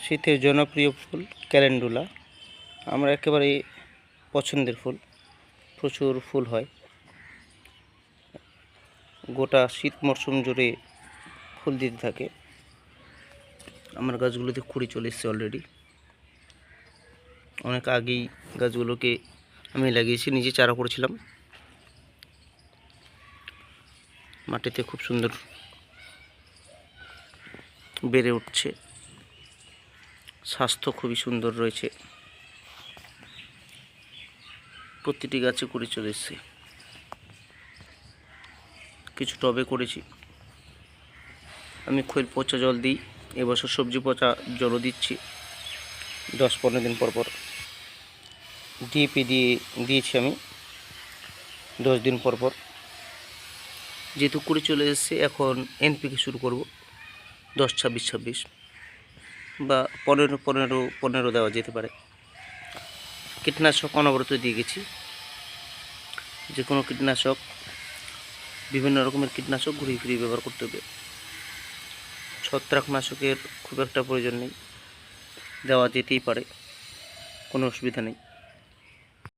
শীতের জনপ্রিয় ফুল ক্যালেন্ডুলা। আমরা একেবারে পছন্দের ফুল, প্রচুর ফুল হয়। গোটা শীত মরশুম জুড়ে ফুল দিতে থাকে। আমার গাছগুলোতে কুড়ি চলে এসছে অলরেডি। অনেক আগেই গাছগুলোকে আমি লাগিয়েছি, নিজে চারা করেছিলাম। মাটিতে খুব সুন্দর বেড়ে উঠছে, স্বাস্থ্য খুবই সুন্দর রয়েছে। প্রতিটি গাছে কুড়ি চলে এসছে। কিছু টবে করেছি। আমি খৈল পচা জল দিই, এবছর সবজি পচা জলও দিচ্ছি 10-15 দিন পর পর। ডিএপি দিয়েছি আমি 10 দিন পর পর। যেহেতু কুড়ি চলে এসছে, এখন এনপিকে শুরু করব 10-26-26 বা 15-15 দেওয়া যেতে পারে। কীটনাশক অনবরত দিয়ে গেছি। যে কোনো কীটনাশক, বিভিন্ন রকমের কীটনাশক ঘুরিয়ে ফিরিয়ে ব্যবহার করতে হবে। ছত্রাকনাশকের খুব একটা প্রয়োজন নেই, দেওয়া যেতেই পারে, কোনো অসুবিধা নেই।